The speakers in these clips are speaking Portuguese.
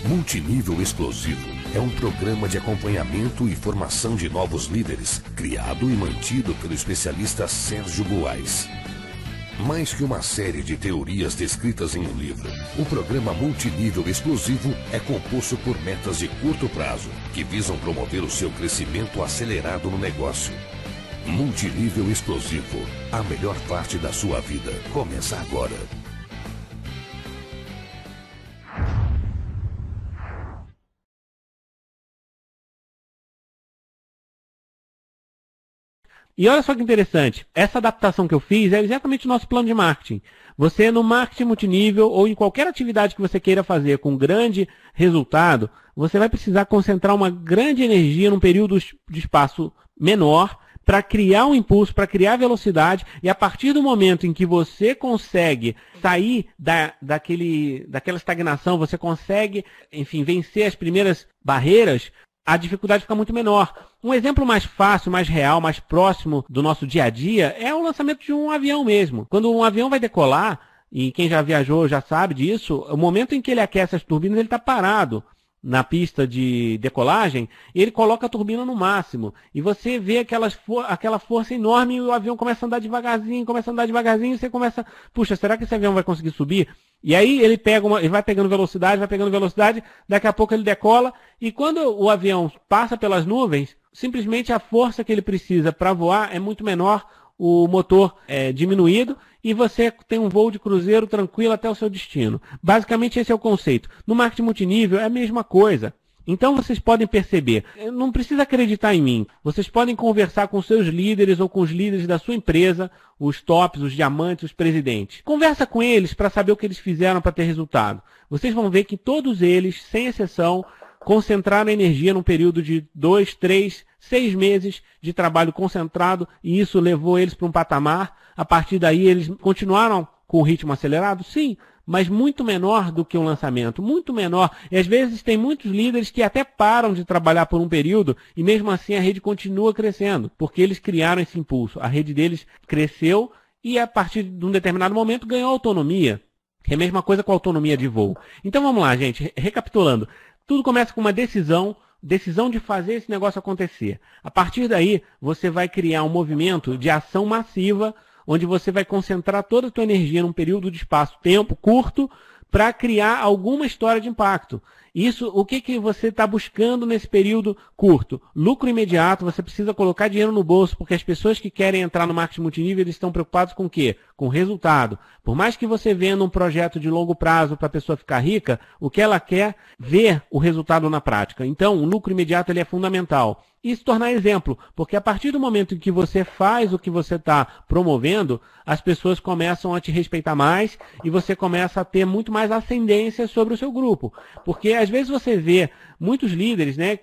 Multinível Explosivo é um programa de acompanhamento e formação de novos líderes, criado e mantido pelo especialista Sérgio Buarez. Mais que uma série de teorias descritas em um livro, o programa Multinível Explosivo é composto por metas de curto prazo, que visam promover o seu crescimento acelerado no negócio. Multinível Explosivo, a melhor parte da sua vida, começa agora. E olha só que interessante, essa adaptação que eu fiz é exatamente o nosso plano de marketing. Você no marketing multinível ou em qualquer atividade que você queira fazer com grande resultado, você vai precisar concentrar uma grande energia num período de espaço menor para criar um impulso, para criar velocidade, e a partir do momento em que você consegue sair daquela estagnação, você consegue, enfim, vencer as primeiras barreiras, a dificuldade fica muito menor. Um exemplo mais fácil, mais real, mais próximo do nosso dia a dia é o lançamento de um avião mesmo. Quando um avião vai decolar, e quem já viajou já sabe disso, o momento em que ele aquece as turbinas, ele está parado na pista de decolagem, e ele coloca a turbina no máximo. E você vê aquela força enorme e o avião começa a andar devagarzinho, e você começa, puxa, será que esse avião vai conseguir subir? E aí ele vai pegando velocidade, daqui a pouco ele decola, e quando o avião passa pelas nuvens, simplesmente a força que ele precisa para voar é muito menor, o motor é diminuído, e você tem um voo de cruzeiro tranquilo até o seu destino. Basicamente esse é o conceito. No marketing multinível é a mesma coisa. Então vocês podem perceber, não precisa acreditar em mim, vocês podem conversar com seus líderes ou com os líderes da sua empresa, os tops, os diamantes, os presidentes. Conversa com eles para saber o que eles fizeram para ter resultado. Vocês vão ver que todos eles, sem exceção, concentraram energia num período de 2, 3, 6 meses de trabalho concentrado, e isso levou eles para um patamar. A partir daí eles continuaram com o ritmo acelerado? Sim, mas muito menor do que um lançamento, muito menor. E às vezes tem muitos líderes que até param de trabalhar por um período e mesmo assim a rede continua crescendo, porque eles criaram esse impulso. A rede deles cresceu e a partir de um determinado momento ganhou autonomia. É a mesma coisa com a autonomia de voo. Então vamos lá, gente, recapitulando. Tudo começa com uma decisão de fazer esse negócio acontecer. A partir daí, você vai criar um movimento de ação massiva, onde você vai concentrar toda a tua energia num período de espaço-tempo curto para criar alguma história de impacto. Isso, o que você está buscando nesse período curto? Lucro imediato, você precisa colocar dinheiro no bolso, porque as pessoas que querem entrar no marketing multinível, eles estão preocupados com o quê? Com resultado. Por mais que você venda um projeto de longo prazo para a pessoa ficar rica, o que ela quer ver o resultado na prática. Então, o lucro imediato ele é fundamental. E se tornar exemplo, porque a partir do momento em que você faz o que você está promovendo, as pessoas começam a te respeitar mais e você começa a ter muito mais ascendência sobre o seu grupo. Porque às vezes você vê muitos líderes, né,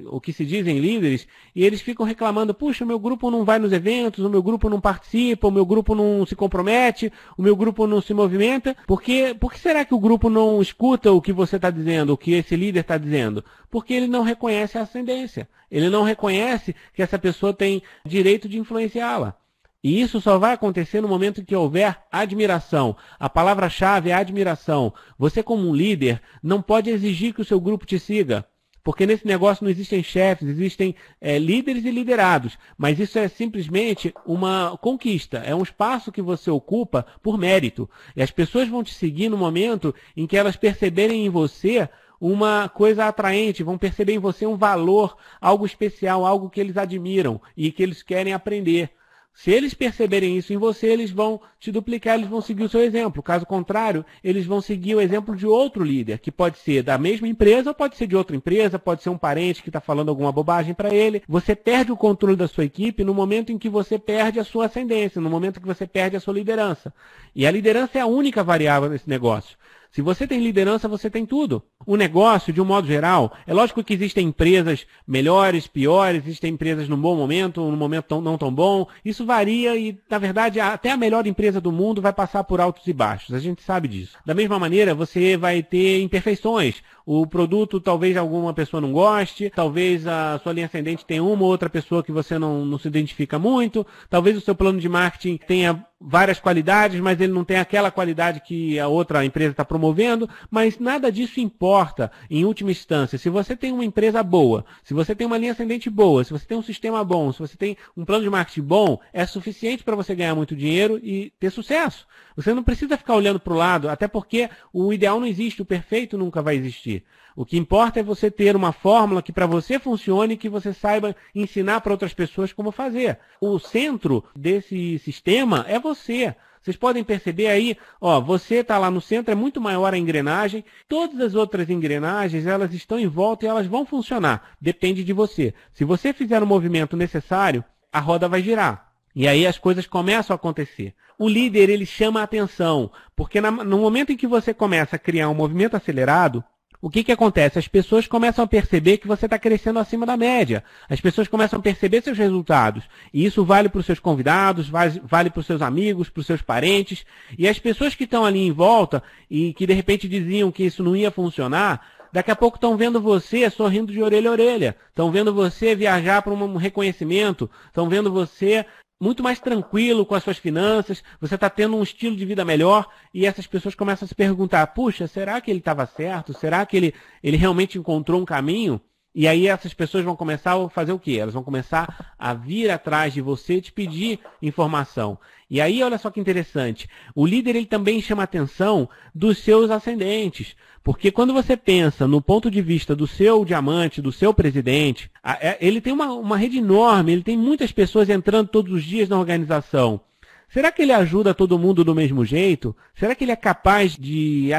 o que se dizem líderes, e eles ficam reclamando, puxa, o meu grupo não vai nos eventos, o meu grupo não participa, o meu grupo não se compromete, o meu grupo não se movimenta. Por que será que o grupo não escuta o que você está dizendo, o que esse líder está dizendo? Porque ele não reconhece a ascendência. Ele não reconhece que essa pessoa tem direito de influenciá-la. E isso só vai acontecer no momento em que houver admiração. A palavra-chave é admiração. Você, como um líder, não pode exigir que o seu grupo te siga. Porque nesse negócio não existem chefes, existem líderes e liderados. Mas isso é simplesmente uma conquista. É um espaço que você ocupa por mérito. E as pessoas vão te seguir no momento em que elas perceberem em você uma coisa atraente, vão perceber em você um valor, algo especial, algo que eles admiram e que eles querem aprender. Se eles perceberem isso em você, eles vão te duplicar, eles vão seguir o seu exemplo. Caso contrário, eles vão seguir o exemplo de outro líder, que pode ser da mesma empresa ou pode ser de outra empresa, pode ser um parente que está falando alguma bobagem para ele. Você perde o controle da sua equipe no momento em que você perde a sua ascendência, no momento em que você perde a sua liderança. E a liderança é a única variável nesse negócio. Se você tem liderança, você tem tudo. O negócio, de um modo geral, é lógico que existem empresas melhores, piores, existem empresas num bom momento, num momento não tão bom. Isso varia e, na verdade, até a melhor empresa do mundo vai passar por altos e baixos. A gente sabe disso. Da mesma maneira, você vai ter imperfeições. O produto, talvez alguma pessoa não goste, talvez a sua linha ascendente tenha uma ou outra pessoa que você não se identifica muito, talvez o seu plano de marketing tenha várias qualidades, mas ele não tem aquela qualidade que a outra empresa está promovendo, mas nada disso importa em última instância. Se você tem uma empresa boa, se você tem uma linha ascendente boa, se você tem um sistema bom, se você tem um plano de marketing bom, é suficiente para você ganhar muito dinheiro e ter sucesso. Você não precisa ficar olhando para o lado, até porque o ideal não existe, o perfeito nunca vai existir. O que importa é você ter uma fórmula que para você funcione e que você saiba ensinar para outras pessoas como fazer. O centro desse sistema é você. Vocês podem perceber aí, ó, você está lá no centro, é muito maior a engrenagem. Todas as outras engrenagens, elas estão em volta e elas vão funcionar. Depende de você. Se você fizer o movimento necessário, a roda vai girar. E aí as coisas começam a acontecer. O líder, ele chama a atenção, porque no momento em que você começa a criar um movimento acelerado, o que acontece? As pessoas começam a perceber que você está crescendo acima da média. As pessoas começam a perceber seus resultados. E isso vale para os seus convidados, vale para os seus amigos, para os seus parentes. E as pessoas que estão ali em volta e que de repente diziam que isso não ia funcionar, daqui a pouco estão vendo você sorrindo de orelha a orelha. Estão vendo você viajar para um reconhecimento. Estão vendo você muito mais tranquilo com as suas finanças, você está tendo um estilo de vida melhor e essas pessoas começam a se perguntar, puxa, será que ele estava certo? Será que ele realmente encontrou um caminho? E aí essas pessoas vão começar a fazer o quê? Elas vão começar a vir atrás de você e te pedir informação. E aí, olha só que interessante, o líder ele também chama a atenção dos seus ascendentes. Porque quando você pensa no ponto de vista do seu diamante, do seu presidente, ele tem uma rede enorme, ele tem muitas pessoas entrando todos os dias na organização. Será que ele ajuda todo mundo do mesmo jeito? Será que ele é capaz de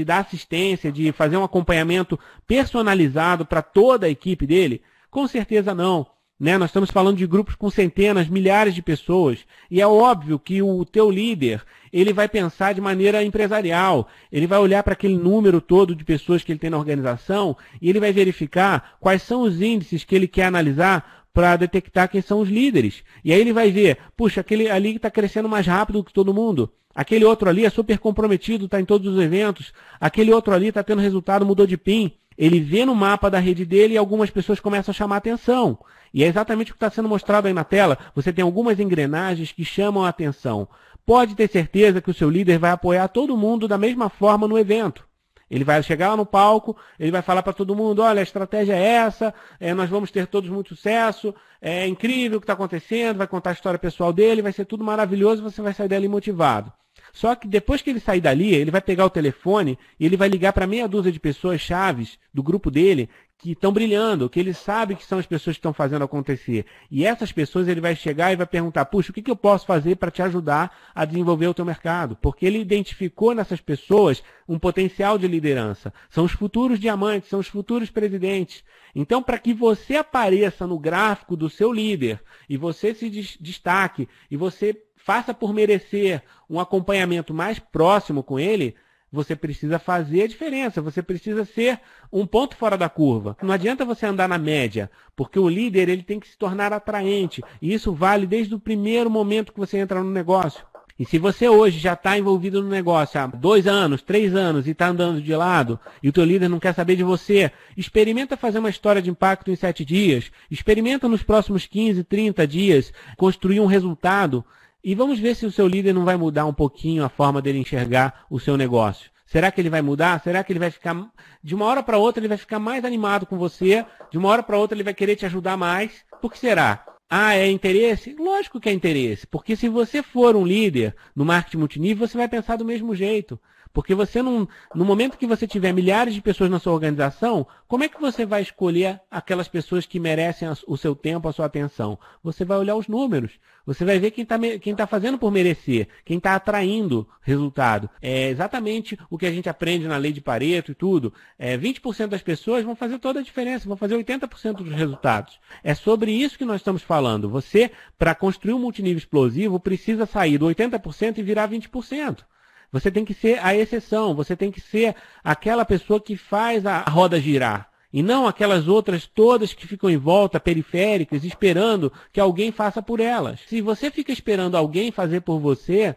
dar assistência, de fazer um acompanhamento personalizado para toda a equipe dele? Com certeza não. Né? Nós estamos falando de grupos com centenas, milhares de pessoas. E é óbvio que o teu líder, ele vai pensar de maneira empresarial. Ele vai olhar para aquele número todo de pessoas que ele tem na organização e ele vai verificar quais são os índices que ele quer analisar para detectar quem são os líderes. E aí ele vai ver, puxa, aquele ali está crescendo mais rápido que todo mundo. Aquele outro ali é super comprometido, está em todos os eventos. Aquele outro ali está tendo resultado, mudou de PIN. Ele vê no mapa da rede dele e algumas pessoas começam a chamar a atenção. E é exatamente o que está sendo mostrado aí na tela. Você tem algumas engrenagens que chamam a atenção. Pode ter certeza que o seu líder vai apoiar todo mundo da mesma forma no evento. Ele vai chegar lá no palco, ele vai falar para todo mundo, olha, a estratégia é essa, nós vamos ter todos muito sucesso, é incrível o que está acontecendo, vai contar a história pessoal dele, vai ser tudo maravilhoso, você vai sair dali motivado. Só que depois que ele sair dali, ele vai pegar o telefone e ele vai ligar para meia dúzia de pessoas chaves do grupo dele que estão brilhando, que ele sabe que são as pessoas que estão fazendo acontecer. E essas pessoas ele vai chegar e vai perguntar, puxa, o que eu posso fazer para te ajudar a desenvolver o teu mercado? Porque ele identificou nessas pessoas um potencial de liderança. São os futuros diamantes, são os futuros presidentes. Então, para que você apareça no gráfico do seu líder e você se destaque e você faça por merecer um acompanhamento mais próximo com ele, você precisa fazer a diferença, você precisa ser um ponto fora da curva. Não adianta você andar na média, porque o líder ele tem que se tornar atraente. E isso vale desde o primeiro momento que você entra no negócio. E se você hoje já está envolvido no negócio há 2 anos, 3 anos e está andando de lado, e o teu líder não quer saber de você, experimenta fazer uma história de impacto em 7 dias, experimenta nos próximos 15, 30 dias construir um resultado. E vamos ver se o seu líder não vai mudar um pouquinho a forma dele enxergar o seu negócio. Será que ele vai mudar? Será que ele vai ficar, de uma hora para outra, ele vai ficar mais animado com você? De uma hora para outra, ele vai querer te ajudar mais? Por que será? Ah, é interesse? Lógico que é interesse. Porque se você for um líder no marketing multinível, você vai pensar do mesmo jeito. Porque você no momento que você tiver milhares de pessoas na sua organização, como é que você vai escolher aquelas pessoas que merecem o seu tempo, a sua atenção? Você vai olhar os números. Você vai ver quem tá fazendo por merecer, quem está atraindo resultado. É exatamente o que a gente aprende na lei de Pareto e tudo. 20% das pessoas vão fazer toda a diferença, vão fazer 80% dos resultados. É sobre isso que nós estamos falando. Você, para construir um multinível explosivo, precisa sair do 80% e virar 20%. Você tem que ser a exceção, você tem que ser aquela pessoa que faz a roda girar. E não aquelas outras todas que ficam em volta, periféricas, esperando que alguém faça por elas. Se você fica esperando alguém fazer por você...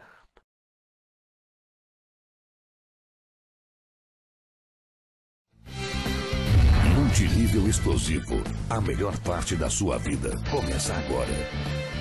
Multinível explosivo. A melhor parte da sua vida começa agora.